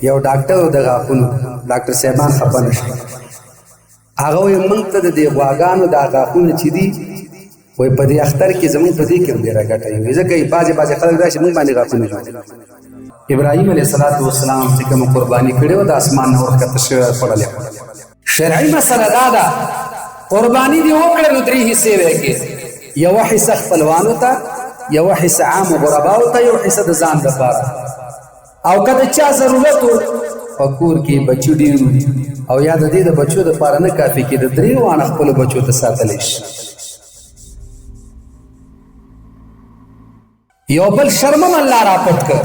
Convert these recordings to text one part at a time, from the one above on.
یو ډاکټر و د غاښونو ډاکټر صاحبان خفه نه شي هغه وایي موږ ته د دې غواګانو دا غاښونه چې دي وایي په دې اختر کې زموږ په دې کې هم ډېره ګټه وي ځکه بعضې خلک راشي موږ باندې غاښونه جوړ ابراهیم علیه السلام چې کومه قرباني کړې وه د اسمان نه ورښکته شوې خوړلې شرعي مسله دا ده قرباني دې وکړه نو 3 حصې وکړي یوه حصه خپلوانو ته یوه حصه عامو غرباو ته یو حصه د ځان دپاره او که د چا ضرورت و په کور کې بچي ډېر او یا د دې د بچو دپاره نه کافي کې د 3 وانه خپلو بچو ته ساتلی شي یو بل شرم هم الله را پټ کړ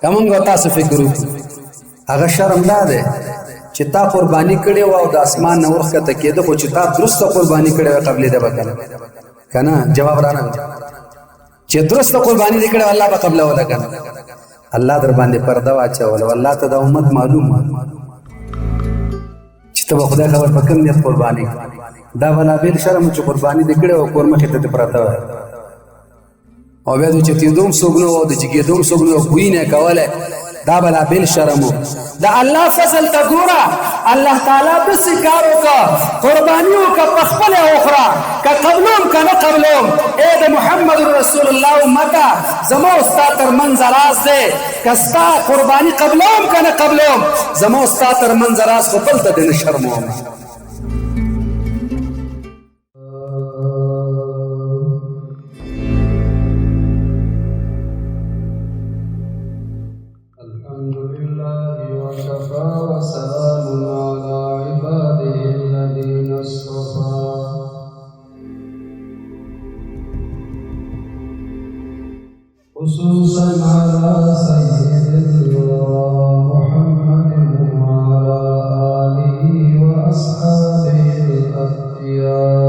که مونږ او تاسو فکر وکړو هغه شرم دا دی چې تا قرباني کړې وه او د اسمان نه ورښکته کېده خو چې تا درسته قرباني کړې وه قبلېده به که نه جواب رانه چې درسته قرباني دې کړې وه الله به قبلوله که نه الله در باندې پرده واچوله والله ته د امت معلوم چې ته به خدای خبر په کوم نیت قرباني دا بلابېل شرم چې قرباني دې کړې وه کور مخې ته دې پرته وه او بیا د چتېدو هم څوک نه و او د جګېدو هم څوک نه و بوی نه یې کولی دا بلابېل شرم و د الله فضل ته ګوره الله تعالی داسې کار وکړه قرباني وکړه په خپله وخوره که قبلوم که نه قبلوم ای د محمد رسول الله امته زما او ستا ترمنځ راز دی که ستا قرباني قبلوم که نه قبلوم زما او ستا ترمنځ راز خو بل ته دې نه شرموم خصوصا على سيدنا محمد وعلى آله وأصحابه الأتقياء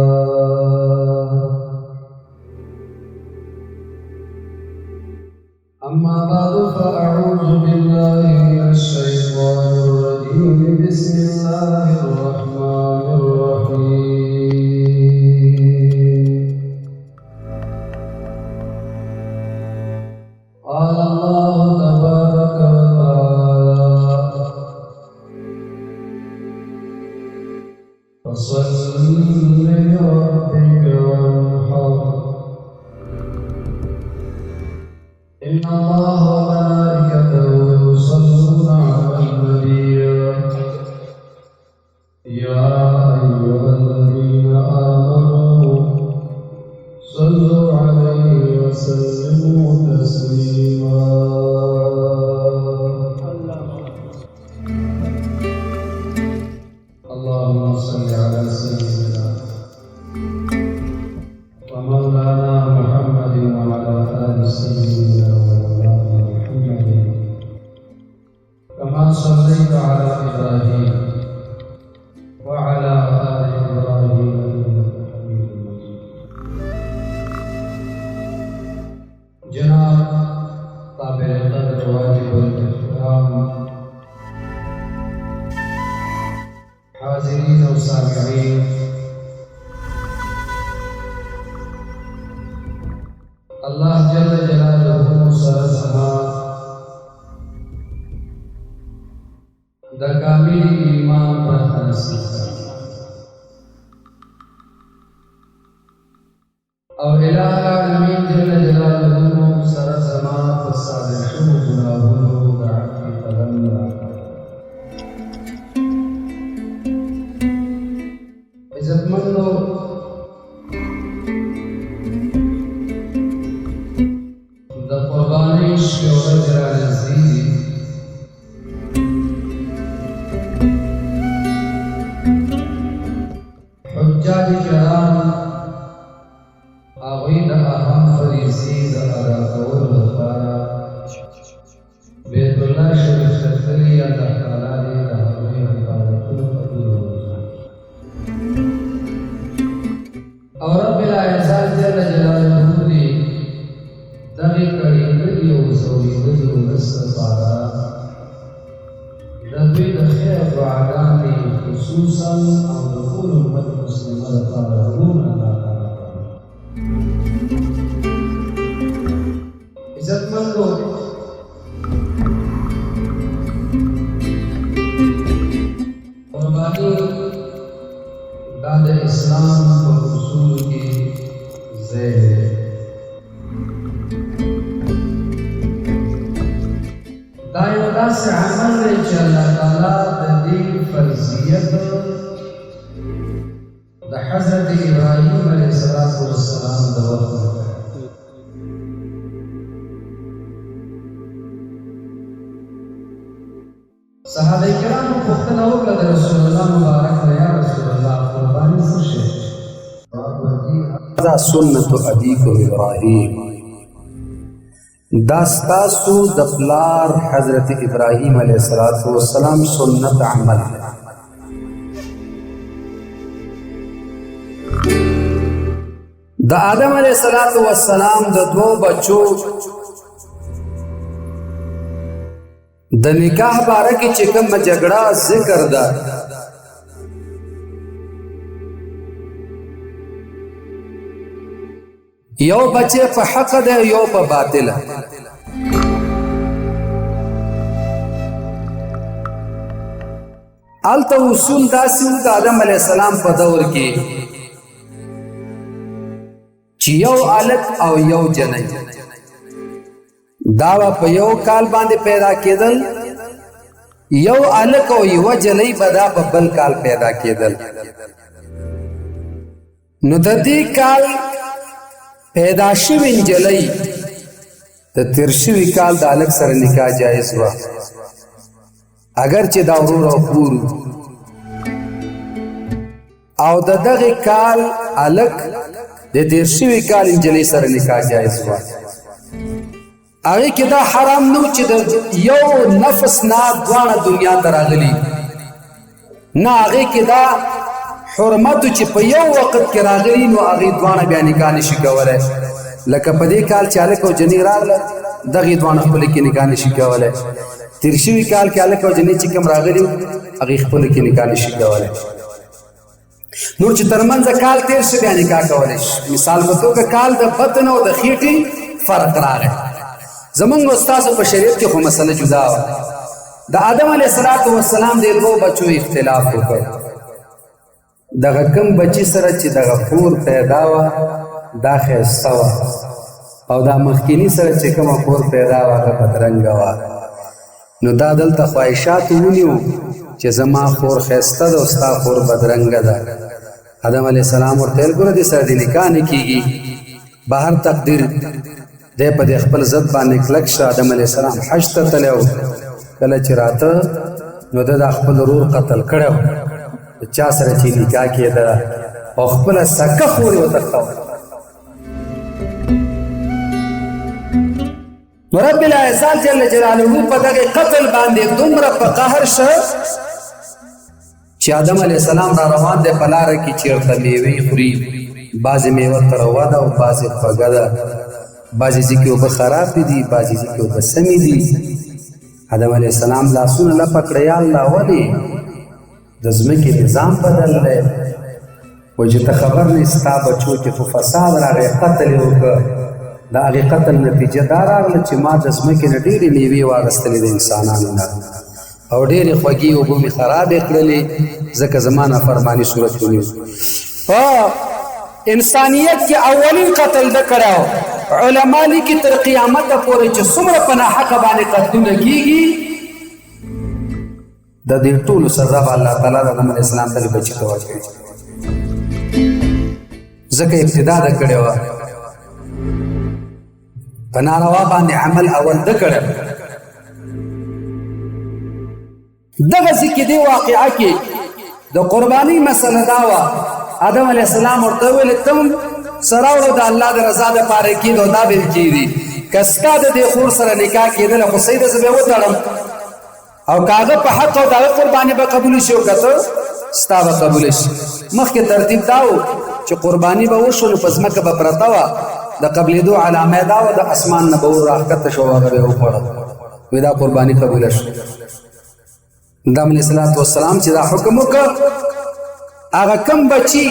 أما بعد فأعوذ بالله من الشيطان الرجيم بسم الله الرحمن الرحيم قال الله تبارك وتعالى فصل لربك وانحر إن الله وملائكته يصلون على النبي يا أيها الذين آمنوا صلوا عليه وسلموا تسليما اللهم صل على سيدنا ومولانا محمد وعلى آل سيدنا ومولانا محمد كما صليت على إبراهيم وعلى آل إبراهيم جناب تابع قدر واجب الاحترام حاضرین و سامعین اللہ جل جلالہ سر زما دا کامل ایمان پر نصیب اور الہ العالمین جل جلالہ سر زما فصالحو گناہونو دعاکی قدم عزت مندو دا قربانی شورت را نزدیدی حجاج کرام آغوی دا اهم فریضی دا ادا کول لپاره بیت الله شریف ته تللي الله تعالی دې د هغوی عبادتونو قبول وکړي او رب العزت جل جلاله دې دغې کړېدلي او زویدلي ولس لپاره د دوی د خیر دعاګانې خصوصا او د ټول امت مسلمه لپاره روڼ الله تعالی عزتمندو دا یو داسې عمل دی چې الله تعالی د دې فرضیت د حضرت ابراهیم علیه السلام د وخت صحابه کرامو پوښتنه وکړه د رسول الله مبارک نه، یا رسول الله قرباني څه شی؟ دا سنت ابیکم ابراهیم، دا ستاسو د پلار حضرت ابراهیم علیه السلام سنت عمل. د آدم علیه السلام د دوه بچو د نکاح باره کې چې کوم جګړه ذکر ده، یو بچه په حق ده یو په باطل. الته اصول داسې د آدم علیه السلام په دور کې چې یو الک او یو جنۍ دا په یو کال باندې پیدا کېدل، یو الک او یو جنۍ به دا په بل کال پیدا کېدل. نو د دې کال پیدا شوی نجلۍ د تیر شوي کال د الک سره نکاح جایز وه، اگر چې دا ورور او خور او د دغه کال الک د تیر شوي کال نجلۍ سره نکاح جایز وه. هغې کې دا حرام نه و چې د یو نفس نه دواړه دنیا ته راغلي، نه هغې کې دا حرمت چې په یو وخت کې راغلي نو هغې دواړه بیا نکاح نشي کولی. لکه په دې کال چې هلک او جنۍ راغله دغې دواړه خپله کې نکاح نشي کولی. تیر شوي کال کې هلک او جنۍ چې کوم راغلي هغې خپله کې نکاح نشي کولی. نور چې ترمنځه کال تیر شي بیا نکاح کولی شي. مثال په توګه کال د بطن او د خېټې فرق راغی. زمونږ استاسو په شریعت کې خو مسله جدا وه. د آدم علیه السلام د دوه بچو اختلاف وکړ. دغه کم بچی سره چې دغه خور پیدا وه دا ښایسته وه، او دا مخکینی سره چې کومه خور پیدا وه هغه بدرنګه وه. نو دا دلته خواهشات ونیو چې زما خور ښایسته ده او ستا خور بدرنګه ده. آدم علیه السلام ورته ویل ګوره دې سره دې نکاح نه کېږي، بهر تقدیر دی په دې خپل ضد باندې کلک شه. آدم علیه السلام حج ته تللی و، کله چې راته نو ده دا خپل ورور قتل کړی و د چا سره چې نکاح کېده، او خپله سکه خور یې وتښتوله. نو رب العزة جل جلاله په دغه قتل باندې دومره په قهر شه چې آدم علیه السلام را روان دی په لاره کې چېرته میوې خوري. بعضې میوه تروه ده او بعضې خوږه ده، بعضې ځکې اوبه خرابې دي، بعضې ځکې اوبه سمې دي. آدم علیه السلام لاسونه لپه کړه، یا الله ولې د ځمکې نظام بدل دی؟ وایي چې ته خبر نه یې ستا بچو کې خو فساد راغی، قتل یې وکړه. د هغې قتل نتیجه دا راغله چې ما د ځمکې نه ډېرې میوې واخیستلې د انسانانو نه، او ډېرې خوږې اوبه مې خرابې کړلې، ځکه زما نافرماني صورت ونیو. په انسانیت کې اولین قتل ده کړی و. علما لیکي تر قیامته پورې چې څومره په ناحقه باندې قتلونه کېږي د دې ټولو سزا به الله تعالی د آدم علیه السلام دغې بچي ته ورکوي، ځکه ابتدا ده کړې وه. په ناروا باندې عمل اول ده کړی. دغسې کې دې واقعه کې د قربانۍ مسله دا وه. آدم علیه السلام ورته وویل ته هم سره وړو د الله د رضا دپاره کېږي او دا به یې کېږي. که ستا د دې خور سره نکاح کېدله خو صحیح ده، زه به یې وتړم، او که هغه په حق او د هغه قرباني به قبوله شي او که ته ستا به قبوله شي. مخکې ترتیب دا و چې قرباني به وشو نو په ځمکه به پرته وه، د قبلېدو علامه دا وه، د اسمان نه به ور راښکته شو او هغه به یې وخوړه، وایي دا قرباني قبوله شو. آدم علیه السلام چې دا حکم وکړه، هغه کم بچي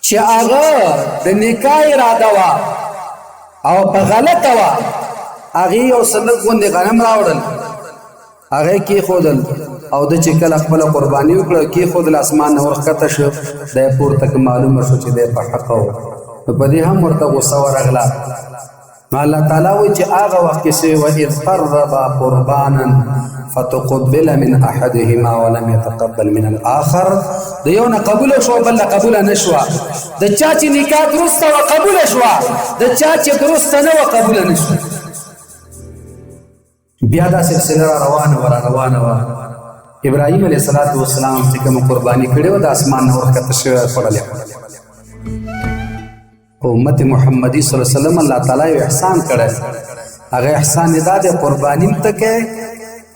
چې هغه د نکاح اراده وه او په غلطه وه، هغې یو څه لږ غوندې غنم راوړل، هغه یې کېښودل، او ده چې کله خپله قرباني وکړه کېښودل، اسمان نه ورښکته شو، دی پورته که معلومه شو چې دی په حقه و. نو په دې هم ورته غوسه ورغله. نو الله تعالی وایي چې هغه وخت کې چې وإذ قربا قربانا فتقبل من احدهما ولم يتقبل من الاخر د یو نه قبول شو بل نه قبول نه شو د چا چې نکاح درسته او قبول شو د چا چې درسته نه او قبول نه شو بیا دا سلسله روانه و ابراهيم عليه السلام چې کوم قرباني کړو د اسمان نور کته شو پړلې امت محمدی صلی الله علیه وسلم الله تعالی احسان کړی هغه احسان ادا د قربانی ته کې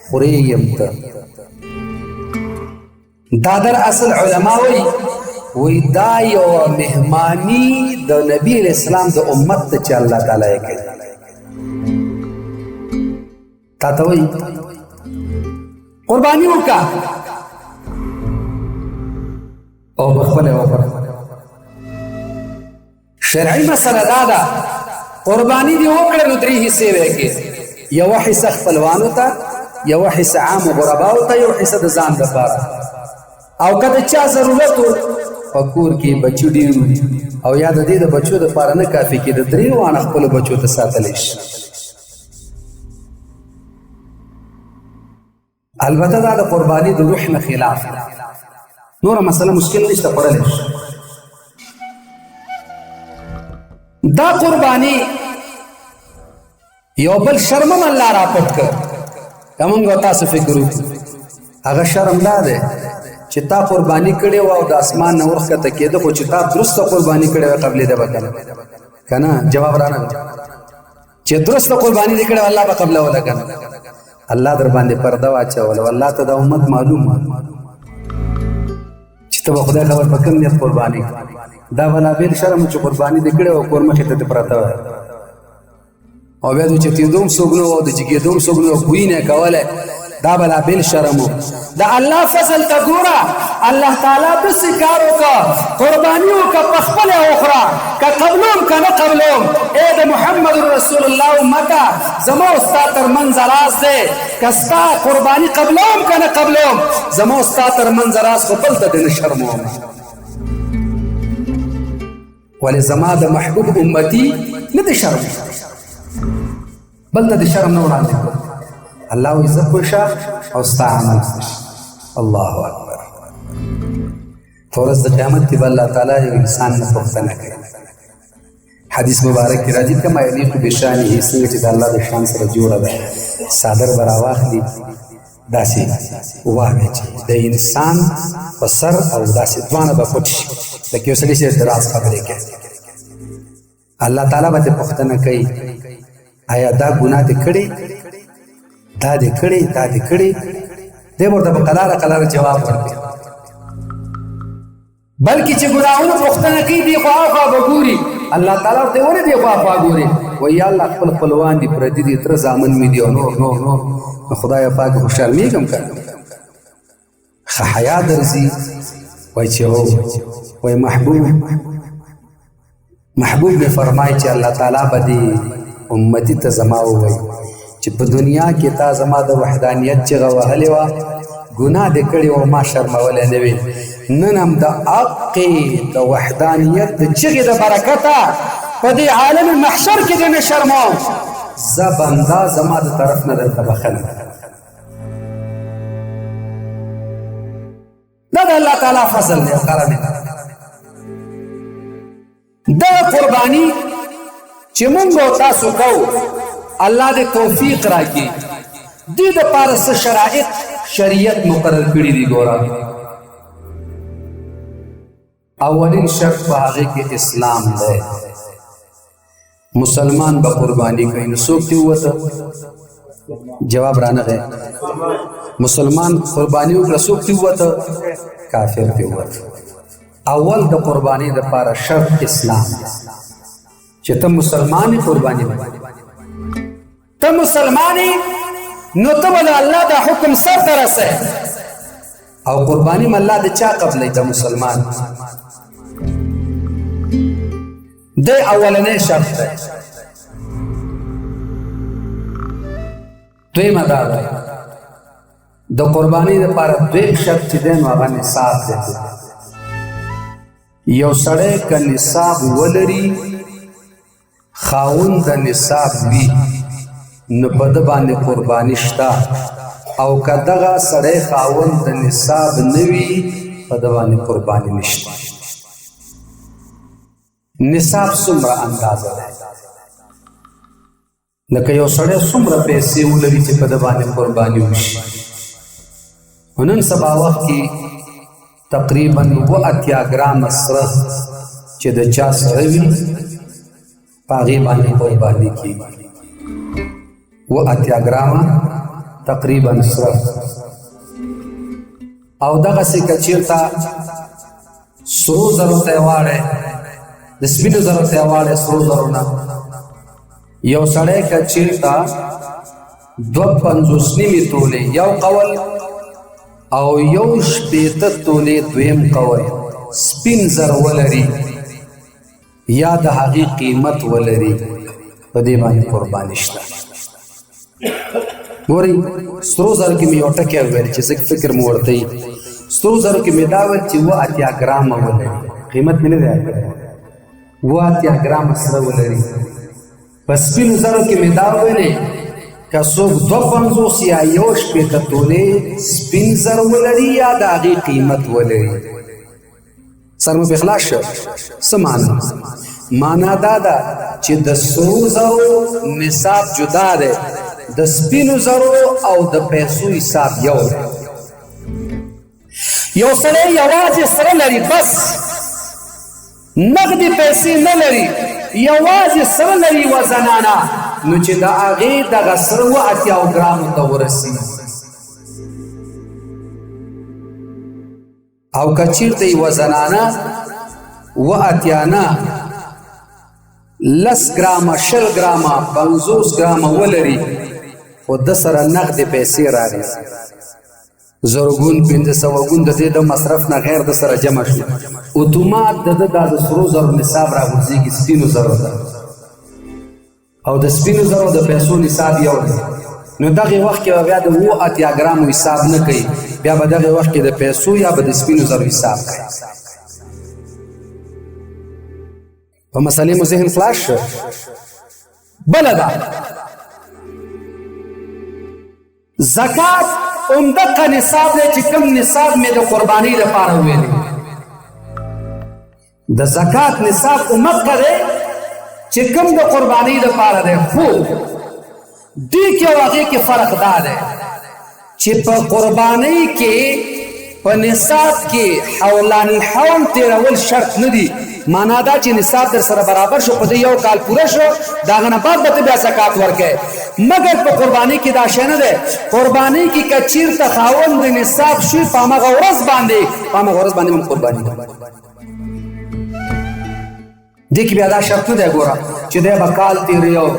خوریم ته دا در اصل علما وی دا یو مهمانی د نبی اسلام د امت ته چې الله تعالی یې کوي تا ته وی قربانی وکا او بخبل وکړه شرعي مسله دا ده قرباني دی وکړه نو درې حصے وکړي یو حصہ خپلوانو ته یو حصہ عام غرباو ته یو حصہ د ځان لپاره او کله چا ضرورت فکور کې بچو ډیر او یا د دې د بچو د لپاره نه کافي کې د درې وانه خپل بچو ته ساتل شي البته دا د قرباني د روح نه خلاف نور مسله مشکل نشته پړل دا قربانی یو بل شرم الله را پټ کړ کومه تاسو فکر وکړه هغه شرم دا ده چې تا قربانی کړي او د اسمان نور ښکته کېده خو چې تا درسته قربانی کړي او قبلې ده وکړه کنه جواب رانه چې درسته قربانی کړي الله به قبل ولا کنه الله در باندې پرده واچول والله ته د امت معلومه چې ته خدای خبر پکم نیت قربانی دا ولا بیل شرم چې قربانی دې کړي او کور مخې ته پراته او بیا چې تیندوم سوګنو او د جګې دوم سوګنو کوی نه کوله دا بلا بیل شرم دا الله فضل ته ګورا الله تعالی د سکارو کا قربانیو کا پخپل اخرى کا قبلهم کنه قبلهم اے د محمد رسول الله امتا زمو استاد تر منظراز دے کستا قربانی قبلهم کنه قبلهم زمو استاد تر منظراز خپل ته د شرمو ولی زما د محبوب امتی نه د شرم بل ته د شرم نه وړاندې الله عزت وشا او استعمل الله اکبر فرض د قیامت کې الله تعالی یو انسان نه پوښتنه کوي حدیث مبارک کې راځي کما یلیق بشانه څنګه چې د الله د شان سره جوړه ده صادر براواخلي داسې وایي چې د انسان په سر او داسې دوانه به پټ شي لکه یو سړي چې دراز خبرې کوي الله تعالی به پوښتنه کوي آیا دا ګناه دې کړې دا دې کړې دې ورته په قلاره جواب ورکړي بلکې چې ګناهونه پوښتنه کوي دی خو هغه وګوري الله تعالی ورته ونه دی خو هغه وګوري وای الله خپل خپلوان دي پردي دي تر ځامن می دی نور خدای پاک خوشالمیږم کړم حیا درځي وای چې وای محبوب نے فرمای چې الله تعالی بدی امتی ته زما وای چې په دنیا کې تا زما د وحدانیت چغه وهلې وا ګناه دې کړی او ما شرمولې نه وي نن هم د حق د وحدانیت د چغې د برکته په دې عالم محشر کې دې نه شرماو زه بنده زما د طرف نه درته بخښنه دا د الله تعالی فضل دی او کرم دی دا قربانی چې مونږ تاسو کوو الله دې توفیق راکړي دې د پاره څه شرایط شریعت مقرر کړی دی ګورا اولین شرط په هغه کې اسلام دی مسلمان به قربانی کوي نو څوک دی وته جواب رانغه مسلمان قربانی وکړه څوک دی وته کافر دی وته اول د قربانی د پاره شرط اسلام چې ته مسلمانې قربانی وکړې ته مسلمانې نو ته ول الله د حکم سر ته رسې او قربانی م الله د چا قبلې ته مسلمان د اولنې شرط ده دویمه دا ده د قربانی لپاره دویم شرط چې دی نو هغه نصاب دی یو سړی که نصاب ولري خاوند د نصاب وي نو په ده باندې قرباني شته او که دغه سړی خاوند د نصاب نه وي په ده باندې قرباني نشته. نصاب څومره اندازه ده؟ لکه یو سړی څومره پیسې ولري چې په ده باندې قرباني وشي. نن سبا وخت کې تقریبا 80 ګرامه سره چې د چا سره وي په هغې باندې قرباني کېږي. 80 ګرامه تقریبا سره. او دغسې که چېرته سرو زرو ته یې واړی، د سپینو زرو ته یې واړی، سرو زرو نه یو سړی که چېرته 2.50 تولې یو قول او 1.80 تولې دویم قول سپین زر ولري یا د هغې قیمت ولري په دې باندې قرباني شته. ګورئ سرو زرو کې مې یو ټکی وویل چې زه فکر مو ورته وي. سرو زرو کې مې دا ویل چې 80 ګرامه ولري، قیمت مې نه دی یاد کړی، 80 ګرامه سره ولري. په سپینو زرو کې مې دا ویلې که څوک 2.50 یا 1.80 تولې سپین زر ولري یا د هغې قیمت ولري. سر مو په خلاص شو. څه معنا؟ معنا دا ده چې د سرو زرو نصاب جدا دی، د سپینو زرو او د پیسو حساب یو دی. یو سړی یوازې سره لري، بس نغدې پیسې نه لري، یوازې سره لري یوه زنانه، نو چې د هغې دغه سره 80 ګرامو ته ورسي. او که چېرته یوه زنانه 80 نه 10 ګرامه 20 ګرامه 50 ګرامه ولري خو ده سره نغدې پیسې راغلي، زرګون 500 ګون د دې د مصرف نه غیر د سره جمع شو، اتومات د ده دا د سرو زرو نصاب راغورځېږي سپینو زرو ته. او د سپینو زرو د پیسو نصاب یو دی. نو دغه وخت کې بیا د 80 ګرامو حساب نه کوي، بیا به دغه وخت کې د پیسو یا به د سپینو زرو حساب کوي. په مسئلې مو ذهن خلاص شو. بله ده زکات عمدقه نصاب دی چې کوم نصاب مې د قربانۍ لپاره ویلی. د زکات نصاب عمدقه دی چې کوم د قربانۍ لپاره دی، خو دې کې او هغې کې فرق دا دی چې په قربانۍ کې په نصاب کې حولان الحول تیرول شرط نه دي. معنا دا چې نصاب در سره برابر شو، په دې یو کال پوره شو، د هغه نه بعد به ته بیا زکات ورکوې. مګر په قربانۍ کې دا شی نه دی. قربانۍ کې که چېرته خاوند د نصاب شي په همغه ورځ باندې هم قرباني کوي. دې کې بیا دا شرط نه دی ګوره چې دی به کال تېروي او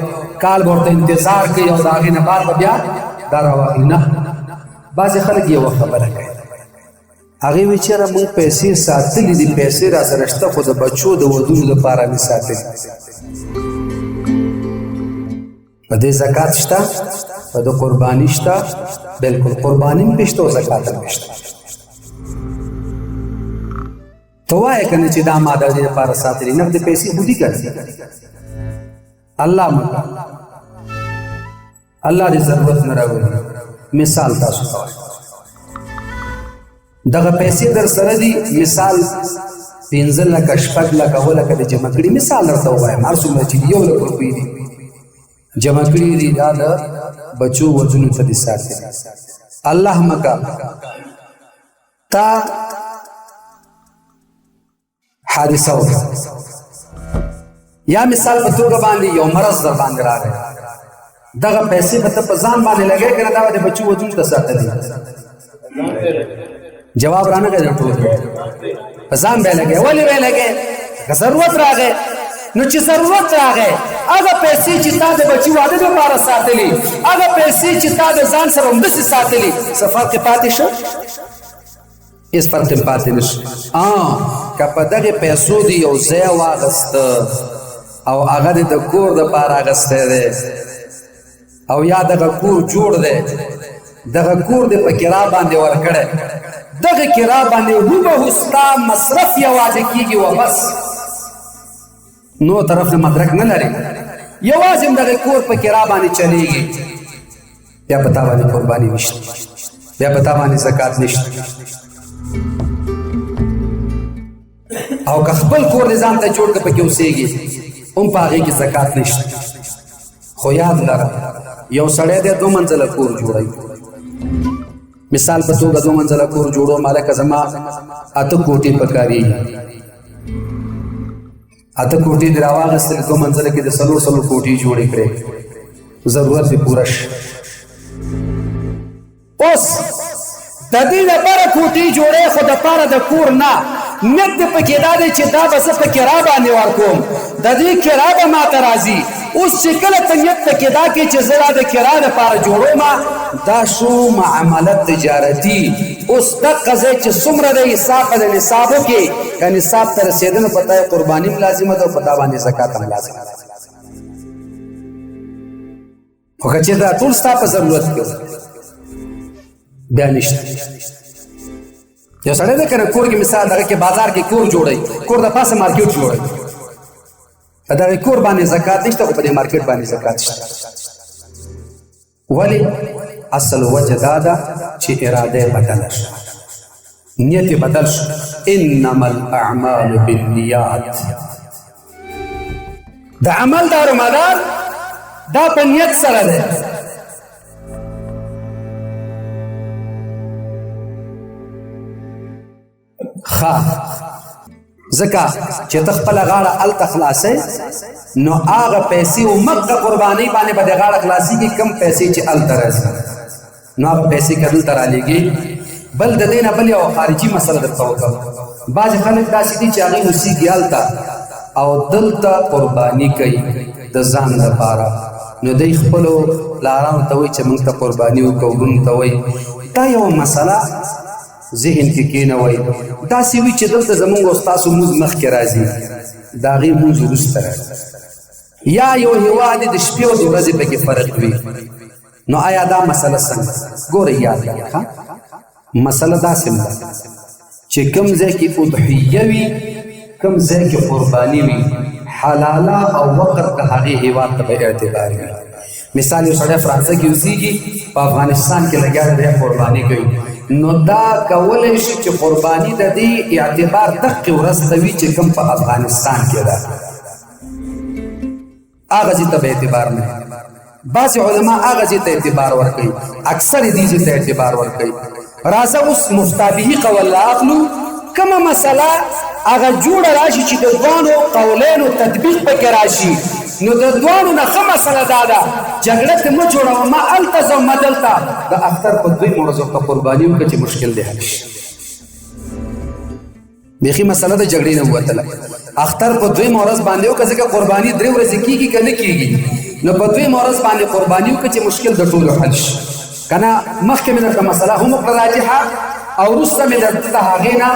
کال به ورته انتظار کوي او د هغې نه بعد به بیا دا راواخلي. نه، بعضې خلک یوه خبره کوي، هغې وایي چېره موږ پیسې ساتلي دي، پیسې را سره شته، خو د بچو د ودونو لپاره مې ساتلي. په دې زکات شته، په د قرباني شته، بلکل قرباني هم پې شته او زکات هم پې شته. ته وایې که نه چې دا ما د دې لپاره ساتلي، نغدې پیسې خو دي که الله مکه، الله دې ضرورت نه راولي. مثال تاسو ته وایم، دغه پیسې در سره دي، مثال 15 لکه 6 لکه 7 لکه د جمع کړي، مثال درته ووایم، هر څومره چې 1 لک روپۍ دي جمع کړي دي، دا د بچو ودونو ته دي ساتلي. الله مکه تا حادثه وکړه، یا مثال په توګه باندې یو مرض در باندې راغی، دغه پیسې به ته په ځان باندې لګوې که نه دا به د بچو ودونو ته ساتلي؟ جواب رانغی در ټول په ځان به یې لګوې. ولې به یې لګوې؟ که ضرورت راغی. نو چې ضرورت راغی، هغه پیسې چې تا د بچي واده لپاره ساتلي، هغه پیسې چې تا د ځان سره همداسې ساتلي، څه فرق یې پاتې شو؟ هېڅ فرق یې پاتې نه شو. که په دغې پیسو دې یو ځای واخېسته او هغه دې د کور دپاره اخیستی دی او یا دغه کور جوړ دی، دغه کور دې په کرا باندې ورکړی، دغه کرا باندې هوبهو ستا مصرف یوازې کېږي و بس. نو طرف نه مدرک نه لري یوازې همدغه کور په کرا باندې چلیږي بیا په تا باندې قرباني نشته بیا په تا باندې زکات نشته او که خپل کور نظام ته جوړ که پکې اوسېږي هم په هغې کې زکات نشته خو یاد لره یو سړی دی 2 منزله کور جوړوي مثال په توګه 2 منزله کور جوړو مالکه زما 8 کوټې پکارېږي 8 کوټې دې راواغېستلې 2 منزله کې د 4 کوټې جوړې کړې ضرورت یې پوره شي اوس د دې لپاره کوټې جوړې خو دپاره د کور نه نیت دې پکې دا دی چې دا به زه په کرا باندې ورکوم د دې کرا به ماته راځي اوس چې کله ته نیت پکې دا کې چې زه دا د کرا لپاره جوړوم دا شو معاملت تجارتي اوس دقه ځای چې څومره دی حساب به د نصابو کې که نصاب ته رسېده نو په تا یې قرباني هم لازمه ده او په تا باندې زکات هم لازمه ده خو که چېرته دا ټول ستا په ضرورت کې بیا نشته یو سړی دی که نه کور کې مثال دغه کې بازار کې کور جوړوي کور د پاسه مارکیټ جوړوي په دغه کور باندې زکات نشته خو په دې مارکیټ باندې زکات شته ولې اصل وجه دا ده چې اراده یې بدله شوه نیت یې بدل شو انما الاعمال بالنیات د عمل دارومدار دا په نیت سره دی ځکه چې ته خپله غاړه هلته خلاصئ نو هغه پیسې و مکه قربانۍ باندې به د غاړه خلاصېږي کم پیسې چې هلته راځي نو هغه پیسې که دلته رالېږي بل د دې نه بل یو خارجي مسله درته وکړم بعضې خلک داسې دي چې هغوی اوسېږي هلته او دلته قرباني کوي د ځان لپاره نو دوی خپلو پلارانو ته وایي چې موږ ته قرباني وکړو ورونو ته وایي دا یوه مسله ذهن کې کېنوئ داسې وي چې دلته زمونږ او ستاسو مونځ مخکې راځي د هغې مونځ وروسته راځي یا یو هېواد د شپې او د ورځې پکې فرق وي نو آیا دا مسله څنګه ګورئ یاد کړئ مسله داسې ده چې کوم ځای کې اضحیه وي کوم ځای کې قرباني وي حلاله او وقت د هغې هېواد ته به اعتبار وي مثال یو سړی فرانسه کې اوسېږي په افغانستان کې لګیا دی قرباني کوي نو دا کولی شي چې قرباني د دې اعتبار دقې ورځ ته وي چې کوم په افغانستان کې ده هغه ځای ته به اعتبار نه بعضې علما هغه ځای ته اعتبار ورکوي اکثر یې دې ځای ته اعتبار ورکوي راځه اوس مفتابهي قول لا اخلو کومه مسله هغه جوړه راشي چې د دوانو قولینو تطبیق پکې راشي نو د دوانو نه ښه مسله دا ده جګړه ته مه جوړوه ما هلته ځه ما دلته د اختر په 2 ورځو ته قرباني وکړه چې مشکل دی حل شي بیخي مسله د جګړې نه ووتله اختر په 2 ورځ باندې وکړه ځکه قرباني 3 ورځې کېږي که نه کېږي نو په 2 ورځ باندې قرباني وکړه چې مشکل د ټولو حل شي که نه مخکې مې درته مسله هم وکړه راجحه او وروسته مې درته د هغې نه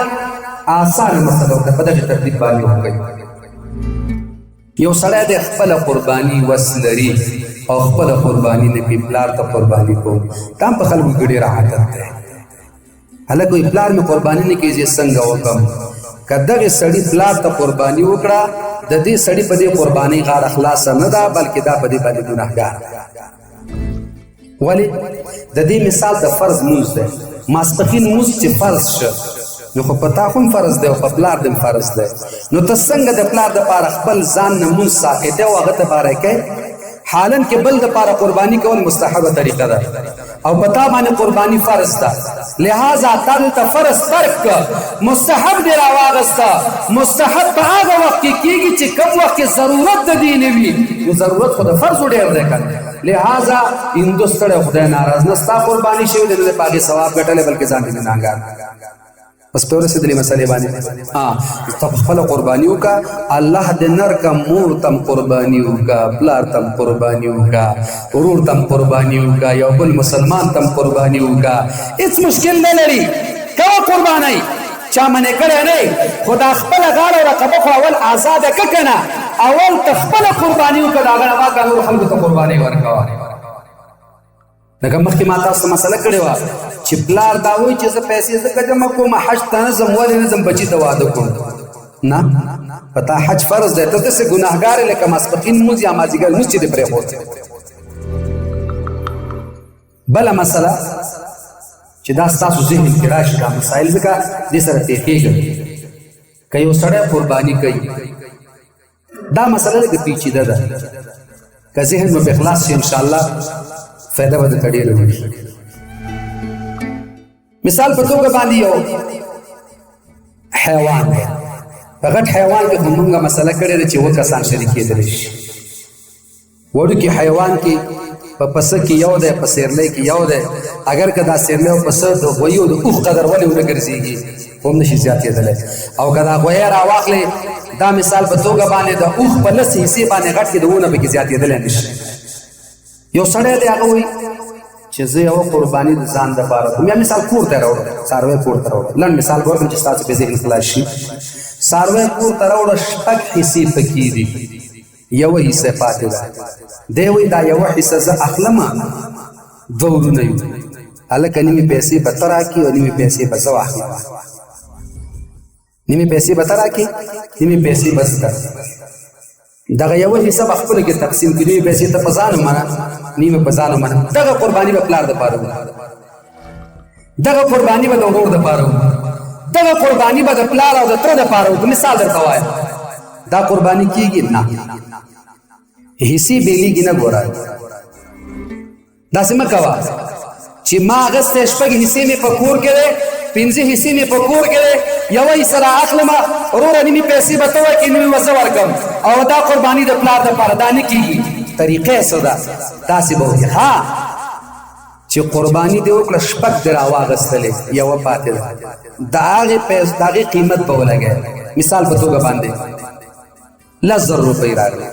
آسانه مسله وکړه په دغې ترتیب باندې وکړئ یو سړی دی خپله قرباني وس لري او خپله قرباني نه کوي پلار ته قرباني کوم دا هم په خلکو کې ډېر عادت دی هلک وایي پلار مې قرباني نه کوي زه څنګه وکړم که دغې سړي پلار ته قرباني وکړه د دې سړي په دې قربانۍ غاړه خلاصه نه ده بلکې دا په دې باندې ګناهګار ده ولې د دې مثال د فرض مونځ دی ماسپښین مونځ چې فرض شه نو خو په تا هم فرض دی او په پلار دې فرض دی نو ته څنګه د پلار دپاره خپل ځان نه مونځ ساقط دی او هغه ته باره کوې حالا کې بل دپاره قرباني کول مستحبه طریقه ده او په تا باندې قرباني فرض ده لہذا تا دلته فرض ترک که مستحب دې راواغسته مستحب په هغه وخت کې کېږي چې کوم وخت کې ضرورت د دې نه وي نو ضرورت خو د فرضو ډېر دی که لہذا هندو ستړی خدای ناراض نه ستا قرباني شوي دی نه د په هغې ثواب ګټلی بلکې ځان دې ګناهګار بس په ورسېدلې مسلې باندې ته په خپله قرباني وکړه الله دې نر که مور تم قرباني وکړه پلار تم قرباني وکړه ورور تم قرباني وکړه یو بل مسلمان تم قرباني وکړه هېڅ مشکل نه لري کوه قربانۍ چا منې کړی نه خو دا خپله غاړه او رقبه خو اول ازاده که که نه اول ته خپله قرباني وکړه د هغه نه بعد نورو خلکو ته قربانۍ ورکوه لکه مخکې ما تاسو ته مسله کړې وه چې پلار دا وایي چې زه پیسې ځکه جمع کوم حج ته نه ځم ولې نه ځم بچي ته واده کوم نه پتا حج فرض دی ته داسې ګناهګار یې لکه ماسپښین لمونځ یا مازدیګر لمونځ چې دې پرېښود بله مسله چې دا ستاسو ذهن کې راشي دا مسایل ځکه دې سره پیښېږي که یو سړی قرباني کوي دا مسله لږه پیچیده ده که ذهن مو په اخلاص شي انشاءالله فایده به درته ډېره وشي مثال په توګه باندې یو حیوان دی په غټ حیوان کې خو مونږه مسله کړې ده چې اووه کسان شریک کېدلی شي وړوکي حیوان کې په پسه کې یو دی په سیرلی کې یو دی اگر که دا سیرلی او پسه د غویي او د اوښ قدر ولې ونه ګرځېږي هم نشي زیاتېدلی او که دا غویی راواخلې دا مثال په توګه باندې د اوښ په لس حصې باندې غټ کې د ونه پکې زیاتېدلی نشي یو سړی دی هغه وایي چې زه یوه قرباني د ځان دپاره کوم یا مثال کور ته راوړم څاروی کور ته راوړم لنډ مثال به وکړم چې ستاسو په ذهن خلاص شي څاروی کور ته راوړه شپږ حصې پکې دي یوه حصه پاتې ده دی وایي دا یوه حصه زه اخلمه دوه ورونه یو هلکه نیمې پیسې به ته راکړي او نیمې پیسې به زه واخلم نیمې پیسې به ته راکړي نیمې پیسې به زه درکړم دغه یوه حصه به خپله کې تقسیم کړي نیمې پیسې ته په ځان ومنه نیمه په ځان ومنه دغه قرباني به پلار دپاره وي دغه قرباني به د ورور دپاره وي دغه قرباني به د پلار او د تره دپاره وي مثال درته وایم دا قرباني کېږي نه حصې بېلېږي نه ګوره داسې مه کوه چې ما اخیستی شپږ حصې مې په کور کې دی پنځه حصې مې په کور کې دی یوه حصه را اخلمه وروره نیمې پیسې به ته ورکړې نیمې به زه ورکړم او دا قرباني د پلار دپاره دا نه کېږي طریقې څه ده داسې به وکړي ها چې قرباني دې وکړه شپږ دې راواغېستلې یوه پاتې ده د هغې قیمت به ولګوې مثال په توګه باندې 10,000 روپۍ راغلې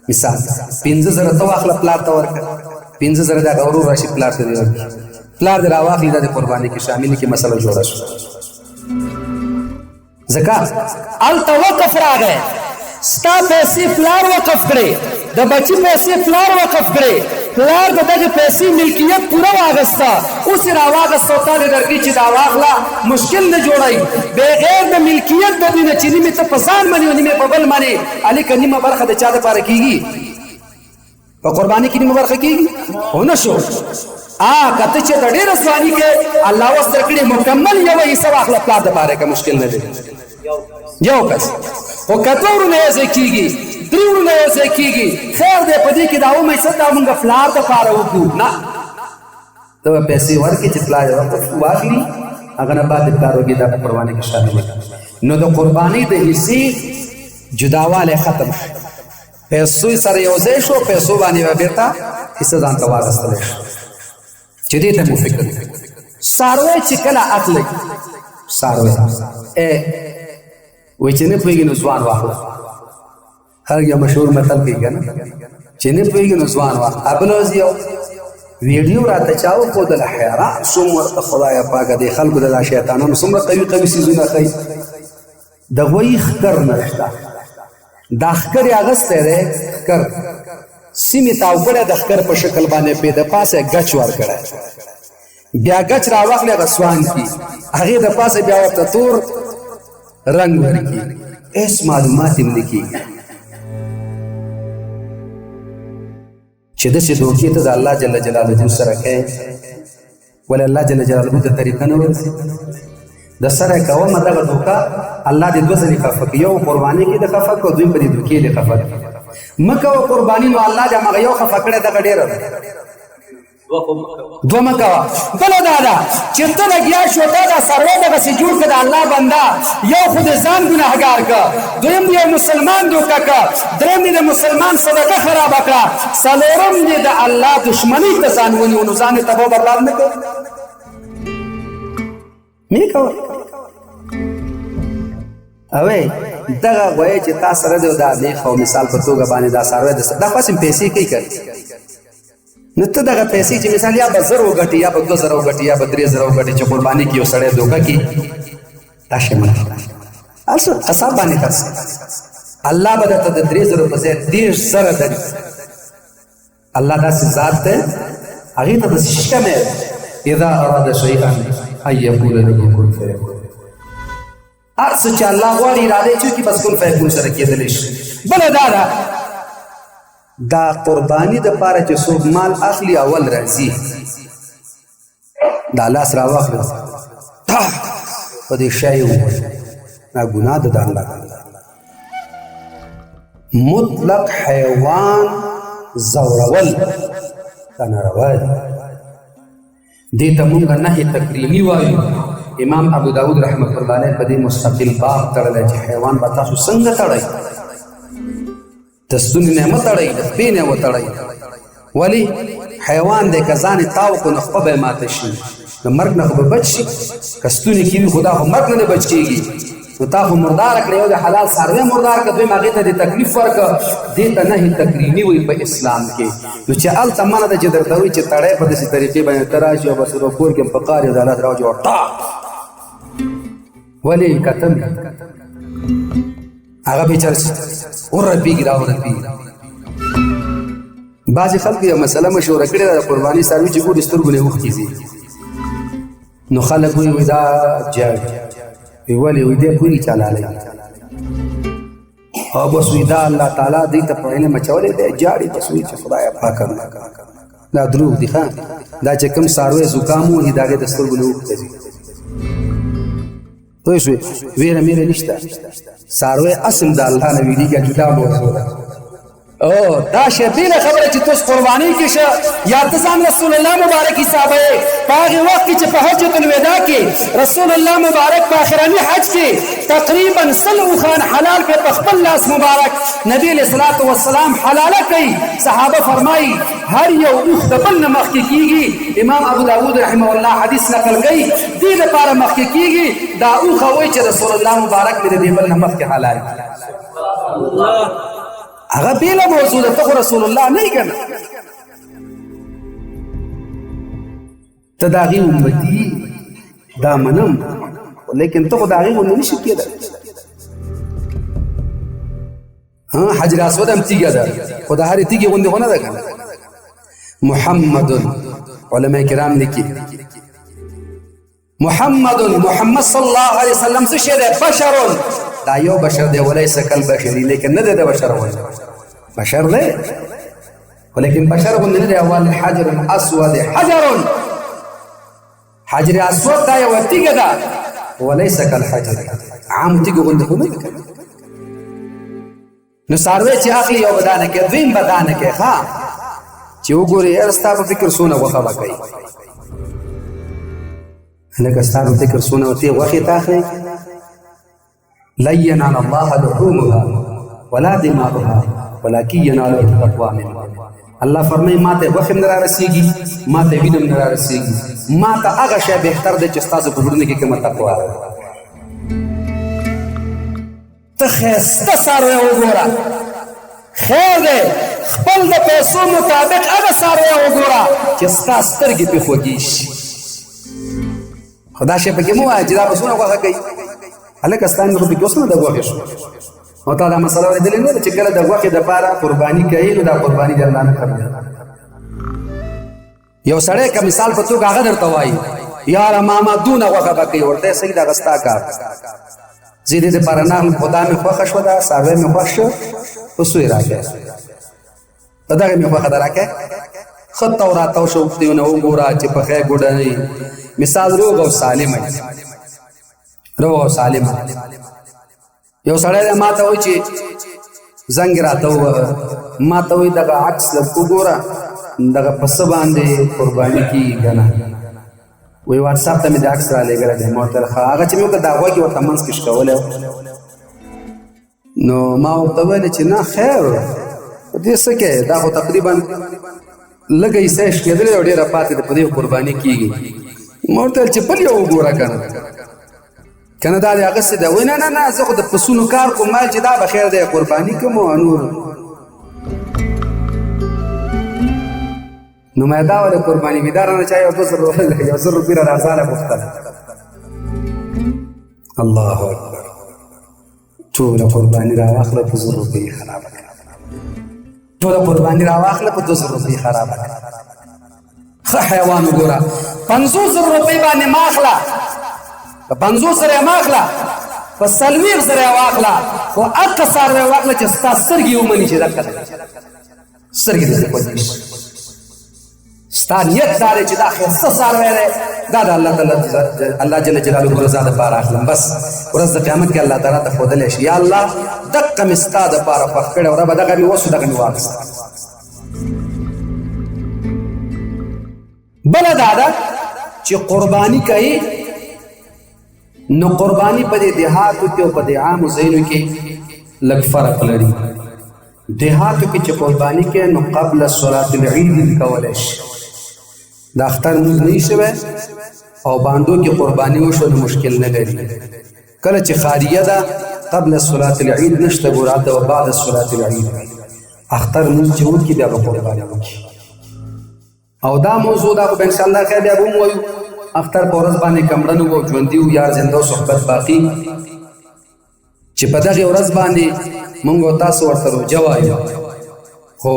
مثال 15,000 ته واخله پلار ته ورکړه 15,000 دغه ورور راشي پلار ته دې ورکړي پلار دې راواخلي دا د قرباني کې شامل کې مسله جوړه شوه ځکه هلته وقف راغی ستا پیسې پلار وقف کړې د بچي پیسې پلار وقف کړې پلار د دغې پیسې ملکیت پوره واغسته اوس یې راواغسته او تا دې درکړي چې دا واخله مشکل نه جوړوي بغیر د ملکیت د دې نه چې نیمې ته په ځان منې او نیمې په بل منې هلکه نیمه برخه د چا دپاره کېږي په قرباني کې نیمه برخه کېږي ونه شو که ته چې د ډېره ځواني کې الله وس درکړې مکمل یوه حصه واخله پلار دپاره که مشکل نه دی یو کس خو که دوه ورونه یو ځای کېږي درې ورونه یو ځای کېږي خیر دی په دې کې دا اومه حصه دا مونږ پلار دپاره وکړو نه ته به پیسې ورکړې چې پلار یې واخلي هغه نه بعد پلار وکړي دا په قربانۍ کې شامل نو د قربانۍ د حصې جداوالی ختم شو پیسو سره یو ځای شو پیسو باندې به بېرته حصه ځان ته واغېستلی شو چې دې ته مو فکر څاروی چې کله اخلئ څاروی وایي چې نه پوهېږي نو ځوان واخله خلک یو مشهور متل کوي که نه چې نه پوهېږي نو ځوان واخله بل ورځ یو ویډیو راته چا وښودله حیران شوم ورته خدایه پاکه دې خلکو د دا شیطانانو څومره قوي قوي څیزونه ښیي د غویي ښکر نشته دا ښکر یې اغوستی دی ښکر سیمې تاو کړی د ښکر په شکل باندې پې د پاسه ګچ ورکړی بیا ګچ راواخلې هغه سوان کي هغې د پاسه بیا ورته تور رنګ ورکي هېڅ معلومات یې نه کېږي چې داسې دوکې ته د الله جل جلاله سره کوې ولې الله جل جلاله ته طریقه نه ورځي د سره کومه دغه دوکه الله دې دوه ځلې خفه کړي یو قرباني کې د خفه کړو دوی په دې دوکې دې خفه کړي مه کوه قرباني نو الله دې همغه یو خفه کړی دغه ډېره ده دوه مه کوه بله دا ده چې ته لګیا شو تا دا څاروی دغسې جوړ کړه د الله بنده یو خو د ځان ګناهګار که دویم دې یو مسلمان دوکه که درېیم دې د مسلمان صدقه خرابه کړه څلورم دې د الله دشمنۍ ته ځان ونیو نو ځان یې تباه برباد نه کړه مې کوه اوی دغه غویی چې تا سره دی دا میخ او مثال په توګه باندې دا څاروی دا خو هسې پیسې کوي که نو ته دغه پیسې چې مثال یا به 1,000 وګټې یا به 2,000 وګټې یا به 3,000 وګټې چې قرباني کې یو سړی دوکه کړي دا شی مه هلته قصاب باندې خرڅ الله به درته د 3,000 په ځای 10,000 دري الله داسې ذات دی هغې ته داسې شکمې اذا اراد شیئا ان یقول له کن فیکون هر څه چې الله غواړي اراده چې وکړي بس کن فیکون سره کېدلی شي. بله دا ده دا قرباني دپاره چې څوک مال اخلي اول راځي دا لاس راواخلي په دې شی ووایي دا ګناه ده د الله مطلق حیوان زورول دا ناروا دي. دې ته مونږ نهي تکریمي وایو. امام ابو داود رحمة الله علیه په دې مستقل باب تړلی چې حیوان به تاسو څنګه تړئ د ستوني نه مه تړئ د خپې نه وتړئ. ولې حیوان دی که ځان یې تاو کړو نو خپه به یې ماته شي د مرګ نه خو به بچ شي که ستوني کې وي خو دا خو مرګ نه بچ کېږي نو تا خو مرداره کړه یو د حلال څاروی مردار کړه دویم هغې ته د تکلیف ورکړه. دې ته نهي تکریمي وایي په اسلام کې. نو چې هلته منه ده چې درته وایي چې تړی په داسې طریقې باندې ته راشي او بس په کور کې په قار یو د الله راوځي او ټاک ولې کتل هغه بېچاره ورپېږي را ورپېږي. بعضې خلکو یو مسله مشوره کړې ده د قرباني څاروي چې ګوري سترګو نه اوښکې ځي نو خلک وایي دا جاړي ولې وي دی پوهېږي چې حلالوي او بس وي دا الله تعالی دوی ته په علم اچولی دی جاړي بس وایي چې خدایه پاکه دا دروغ دي ښه. دا چې کوم څاروی زکام وهي د هغې د سترګو نه اوښکې ځي پوه شوې ویره میره نشته. څاروی اصل د الله نه ویریږي جدا موضوع ده. او دا شی بېله خبره چې توس قربانۍ کې شه یا ته ځان رسول الله مبارک حسابه یې په هغې وخت کې چې په حجة الوداع کې رسول الله مبارک په آخرني حج کې تقریبا 100 اوښان حلال کړې په خپل لاس مبارک نبي علیه الصلاة والسلام حلاله کوي. صحابه فرمایي هر یو اوښ د بل نه مخکې کېږي. امام ابو داود رحمه الله حدیث نقل کوي دې لپاره مخکې کېږي دا اوښه وایي چې رسول الله مبارک مې د دې بل نه مخکې حلال کړي. هغه بیله موضوع ده. ته خو رسول الله نه یې که نه ته د هغې امتي دا منم لیکن ته خو د هغې غوندې نه شي کېدلی. حجر اسود هم تیږه ده خو د هرې تیږې غوندې خو نه ده که نه. محمد علماء کرام لیکي محمد صلی الله علیه وسلم څه شی دی بشر دا یو بشر دی ولیس کالبشری لیکن نه دی د بشر غوندې بشر دی ولیکن بشر غوندې نه دی. اول حجر اسود حجر اسود دا یوه تیږه ده ولیس کالحجر عامو تیږو غوندې خو نه دی. نو څاروی چې اخلي یو به دا نه کوي دویم به دا نه کوي ښه چې وګورې یاره ستا په فکر څونه غوښه به کوي لکه ستا په فکر څونه ورتې غوښې ته اخلي. لن ينال الله لحومها ولا دماؤها ولكن يناله التقوى منكم. الله فرمایي ما ته غوښه نه رارسېږي ما ته وینه نه رارسېږي ما ته هغه شی بهتر دی چې ستاسو په زړونو کې کومه تقوا ده. ته ښایسته څاروی وګوره خیر دی خپل د پیسو مطابق هغه څاروی وګوره چې ستا سترګې پرې خوږې شي. خو دا شی پکې مه وایه چې دا به څونه غوښه کوي هلکه ستا مې خو پکې اوس نه د غوښې شو او تا دا مسله اورېدلې نه ده چې کله د غوښې دپاره قرباني کوي نو دا قرباني د الله نه قبلوي. یو سړی که مثال په توګه هغه درته وایي یاره ماما دونه غوښه به کوي ورته یې صحیح ده هغه ستا کار زه دې دپاره نه خدا مې خوښه شوه ده څاروی مې خوښ شو اوس یې راکړی ته دغې مې خوښه ده راکړی ښه تاو راتاو شو اوښتیونه وګوره چې پخی ګوډنۍ مثال روغ او سالمه روغ او سالمه. یو سړی دی ما ته وایي چې زنګ راته ووهه ما ته وایي دغه عکس لږ وګوره دغه پسه باندې قرباني کېږي که نه وایي واټساپ ته مې د عکس رالېږلی دی ما ورته ویل ښه هغه چې مې وکړه دا غوږ یې ورته منځ کې شکولی نو ما ورته ویلې چې نه خیر په دې څه کې دا خو تقریبا لږه حصه یې شکېدلې او ډېره پاتې ده په دې قرباني کېږي. ما ورته ویل چې بل یو وګوره که نه کنه دا دی هغسې ده وایي نه نه زه خو د پسونو کار کوم ما چې دا به خیر دی قرباني کوم او نور نو ما دا ولې قرباني وي دا رانه چا یو 2 زر روپۍ را ځانه غوښتله. الله اکبر ټوله قرباني راواخله په 100 روپۍ خرابه کړه ټوله قرباني راواخله په 2 زر روپۍ خرابه کړه. ښه حیوان وګوره 500 زر روپۍ باندې ما اخله په 500 سره یې ما اخله په څلوېښت زره یې واخله خو هغه څاروی واخله چې ستا سترګې ومني چې دغه دی سترګې دې خوندي شي ستا نیت دا دی چې دا ښایسته څاروی دی دا د الله جل جلاله رضا دپاره اخلم بس ورځ د قیامت کې الله تعالی ته ښودلی شي یا الله دقه مې ستا دپاره خوښ کړی او ربه دغه مې وسو دغه مې واخسته بله دا ده چې قرباني کوي نو قرباني په دې دیهاتو کې او په دې عامو ځایونو کې لږ فرق لري دیهاتو کې چې قرباني کوي نو قبل صلات العید کولی شي د اختر لمونځ نه شوی او باندو کې قرباني وشو نو مشکل نه لري کله چې خاریه ده قبل صلات العید نشته ګوره او بعد صلات العید اختر لمونځ چې وکړي بیا به قرباني وکړي او دا موضوع دا به انشاءالله خیر بیا به هم وایو اختر په ورځ باندې کمړنو و ژوندي و یار زنده و صحبت باقي چې په دغې ورځ باندې موږ او تاسو ورته روژه وایو خو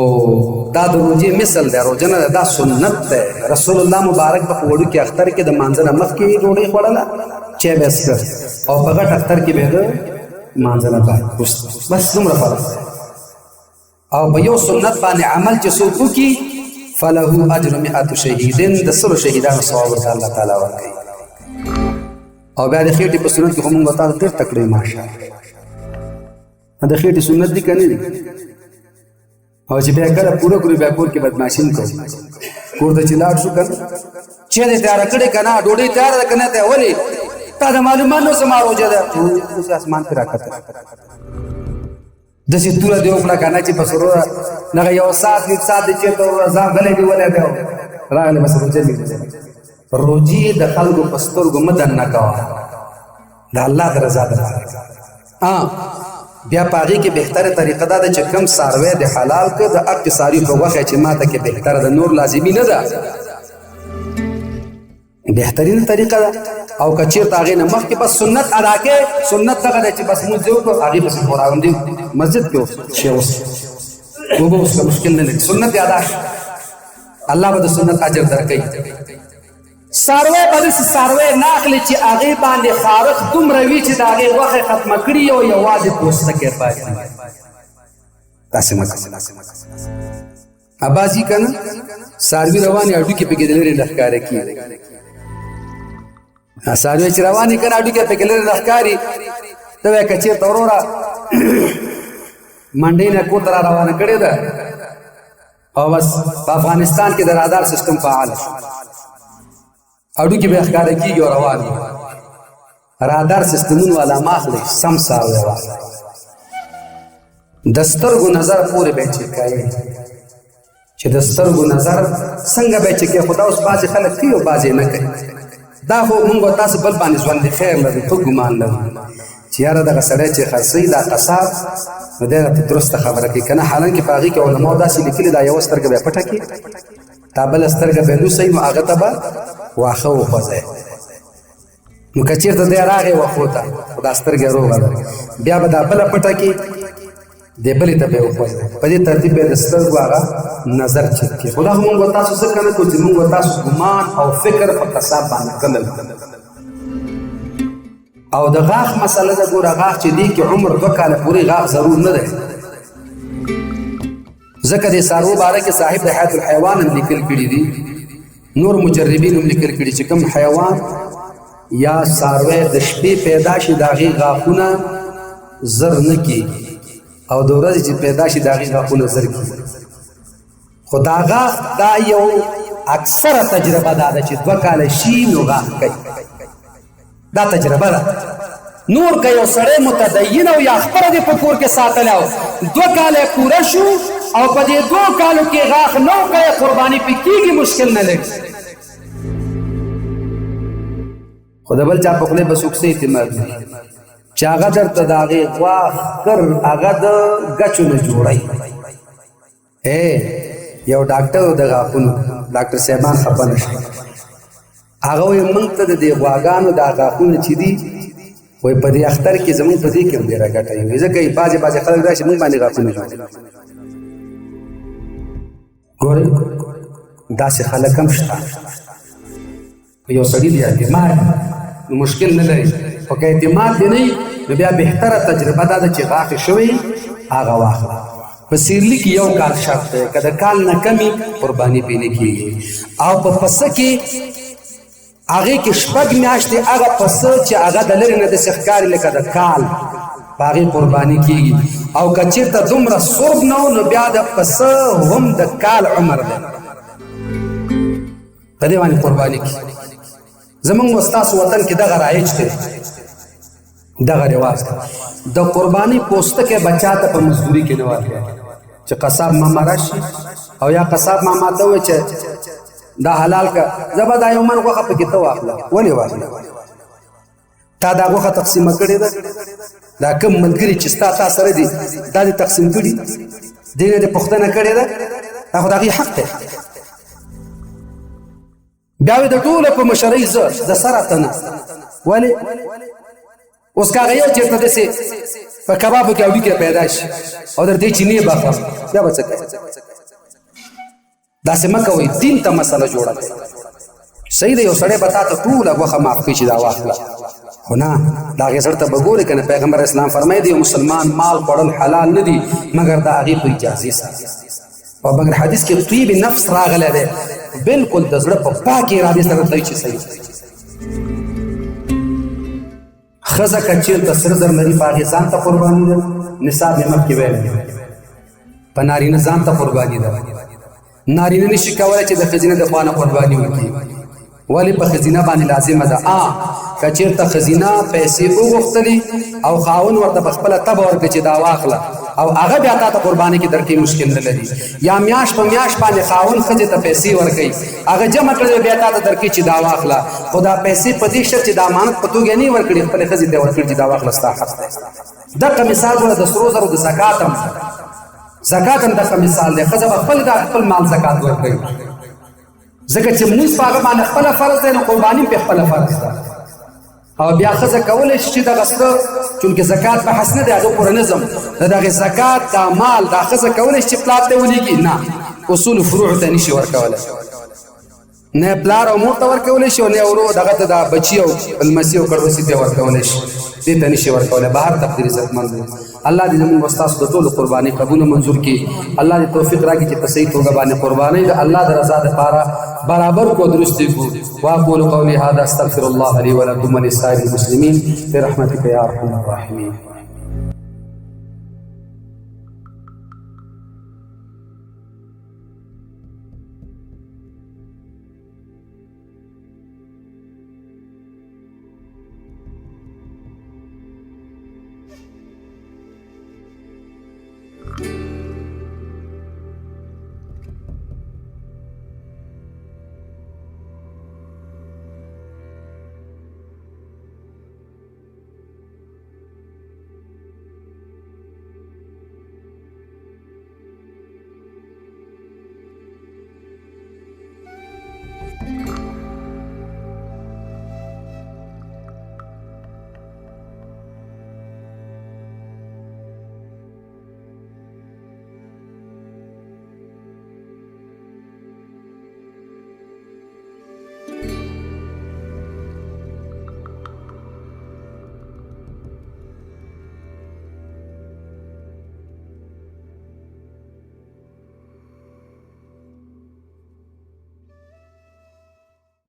دا د روژې مثل دی روژه نه ده دا سنت دی رسول الله مبارک به په وړوکي اختر کې د مانځه نه مخکې ډوډۍ خوړله چای به یې څښه او په غټ اختر کې به یې د مانځه نه بعد وروسته بس دومره فرق دی او په یو سنت باندې عمل چې څوک وکړي فله اجر 100 شهیدین د سلو شهیدانو ثواب ورته الله تعالی ورکوي او بیا د خېټې په سنت کې خو موږ تاسو ډېر تکړه یو ماشاءالله د خېټې سنت دي که نه دي او چې بیا کله پوره کړو بیا کور کې بدماشي هم کوو کور ته چې لاړ شو که نه چای دې تیاره کړې که نه ډوډۍ تیاره ده که نه دی ولې تا د معلومات نو زما روژه ده اوس اسمان پرې راکته داسې توره دې وکړه که نه چې په سرو دغه یو ساعت لیک ساعت دې چېرته ځان غلی نیولی دی راغلی بس روژه مې روجې د خلکو په سترګو مه دننه کوه د الله د رضا دپاره بیا په هغې کې بهتره طریقه دا ده چې کوم څاروی د حلال که د هغې څاروي په غوښه چې ماته کې بهتره ده نور لازمي نه ده بهترین طریقه ده او که چېرته هغې نه مخکې بس سنت ادا کې سنت دغه دی چې بس مونځ یې وکړو هغې پسې خو راغونډې مسجد کې شی اوس اوبه اوس که مشکل نه لري سنت یې ادا شي الله به د سنت اجر درکوي څاروی به داسې څاروی نه اخلي چې هغې باندې خارښ دومره وي چې د هغې غوښه ختمه کړي او یوازې پوستکی پاتې داسې مه کوه ابازي که نه څاروي روانې هډوکې پکې د لرې نه ښکاره کېږي څاروی چې روانې که نه هډوکې پکې لرې نه ښکاري ته وایې که چېرته وروره منډۍ نه کور ته را روانه کړې ده او بس په افغانستان کې د رادار سیستم فعال شو هډوکې به یې ښکاره کېږي او روان وي رادار سیستمونو والا مه اخلئ سم څاروی واخلئ د سترګو نظر پورې به یې چک کوئ چې د سترګو نظر څنګه به یې چک کوئ خو دا اوس بعضې خلک کوي او بعضې نه کوي دا خو موږ او تاسو بل باندې ژوند خیر لرو ښه ګمان لرو چې یاره دغه سړی چې خرڅوي دا قصاب نو دی راته درسته خبره کوي که نه حالانکې په هغې کې علماو داسې لیکلي دا یوه سترګه به یې پټه کړي دا بله سترګه به یې لوڅوي نو هغه ته به واښه وخوځئ نو که چېرته دی راغی واښو ته خو دا سترګه روغه ده بیا به دا بله پټه کړي دې بلې ته به یې وخوځئ په دې ترتیب به یې د سترګو هغه نظر چک کړي خو دا خو مونږ تاسو ځکه نه کوو چې مونږ تاسو ګمان او فکر په قصاب باندې کمل او د غاښ مسله ده ګوره غاښ چې دی کې عمر 2 کاله پورې غاښ ضرور نه دی ځکه د څاروو باره کې صاحب د حیات الحیوان هم لیکل کړي دي نور مجربین هم لیکل کړي چې کوم حیوان یا څاروی د شپې پیدا شي د هغې غاښونه زر نه کېږي او د ورځې چې پیدا شي د هغې غاښونه زر کېږي خو دا غاښ دا یو اکثره تجربه دا ده چې 2 کاله شي نو غاښ کوي دا تجربه ده نور که یو سړی متدین او یا خپله دې په کور کې ساتلی او 2 کاله پوره شو او په دې 2 کالو کې غاښ نه کوي قرباني پې کېږي مشکل نه لري خو د بل چا په خولې به څوک څه اعتماد لري چې هغه درته د هغې غوا ښکر هغه د ګچو نه جوړوي یو ډاکټر و د غاښونو ډاکټر صاحبان خفه نه شي هغه وایي موږ ته د دې غواګانو دا غاښونه چې دي وایي په دې اختر کې زموږ په دې کې هم ډېره ګټه وي ځکه بعضې خلک راشي موږ باندې غاښونه جوړوي ګورئ داسې خلک هم شته یو سړي دی اعتماد نو مشکل نه لري خو که اعتماد دی نه نو بیا بهتره تجربه دا ده چې غاښې شوی هغه واخله. په سیرلي کې یو کال شرط دی، که د کال نه کمي قرباني پې نه کېږي. او په پسه کې هغې کې 6 میاشتې هغه پسه چې هغه د لرې نه داسې ښکاري لکه د کال، په هغې قرباني کېږي. او که چېرته دومره سرب نه و نو بیا د پسه هم د کال عمر دی، په دې باندې قرباني کېږي. زمونږ ستاسو وطن کې دغه رایج دی، دغه رواج دی. د قرباني پوستکی بچا ته په مزدوري کې نه ورکوي، چې قصاب ماما راشي او یا قصاب ماما ته ووایي چې دا حلال که زه به دا یو من غوښه پکې ته واخله. ولې واخله؟ تا دا غوښه تقسیمه کړې ده، دا کوم ملګري چې ستا تا سره دي دا دې تقسیم کړي، دې نه دې پوښتنه کړې ده، دا خو د هغې حق دی. بیا وایي د ټوله په مشرۍ زه د سره ته نه. ولې؟ اوس که هغه یو چېرته داسې په کبابو کې اوډي کې پیدا شي او در دې چې نه یې بخم، بیا به څه کوي؟ داسې مه کوئ، دین ته مسله جوړه کړئ. صحیح دی، یو سړی به تا ته ټوله غوښه معاف کړي چې دا واخله، خو نه د هغې زړه ته به ګورې که نه. پیغمبر اسلام فرمایي د یو مسلمان مال خوړل حلال نه دي مګر د هغې په اجازې سره. او مګر حدیث کې طیب نفس راغلی دی، بلکل د زړه په پاکې ارادې سره دی چې صحیح. ښځه که چېرته سره زر لري په هغې ځان ته قرباني ده، نصاب یې مخکې ویلی دی. په نارینه ځان ته قرباني ده، نارینه نشي کولی چې د ښځینه د خوا نه قرباني وکړي. ولې په ښځینه باندې لازمه ده. که چېرته ښځینه پیسې وغوښتلې او خاوند ورته په خپله تبه ورکړي چې دا واخله او هغه بیا تا ته قرباني کې درکې مشکل نه لري، یا میاشت په میاشت باندې خاوند ښځې ته پیسې ورکوي، هغه جمع کړې بیا تا ته درکې چې دا واخله، خو دا پیسې په دې شرط چې د امانت په توګه نه ورکړي، خپلې ښځې ته ورکړي چې دا واخله ستا حق دی. دغه مثال ګوره د سرو زرو د زکات هم ده. زکات هم دغه مثال دی. ښځه به خپل مال زکات ورکوي، ځکه چې مونځ په هغه باندې خپله فرض دی، نو قرباني هم پې خپله فرض ده. او بیا ښځه کولی شي چې دغه سره چونکې زکات بحث نه دی، هغه پوره نظم د دغې زکات دا مال دا ښځه کولی شي چې پلار ته ولېږي، نه اصول فروع ته نشي ورکولی، نه پلار او مور ته ورکولی شي او نه ورو دغه ته دا بچي او لمسي او کړوسي ته ورکولی شي، دې ته نشي ورکولی. بهر تقدیر عزتمند دی. الله دې زموږ ستاسو د ټولو قربانۍ قبول منظور کړي. الله دې توفیق راکړي چې په صحیح توګه باندې قربانۍ د الله د رضا دپاره برابر کو درست کو. واقول قولي هذا استغفر الله لي ولكم ولسائر المسلمين برحمتك يا ارحم الراحمين.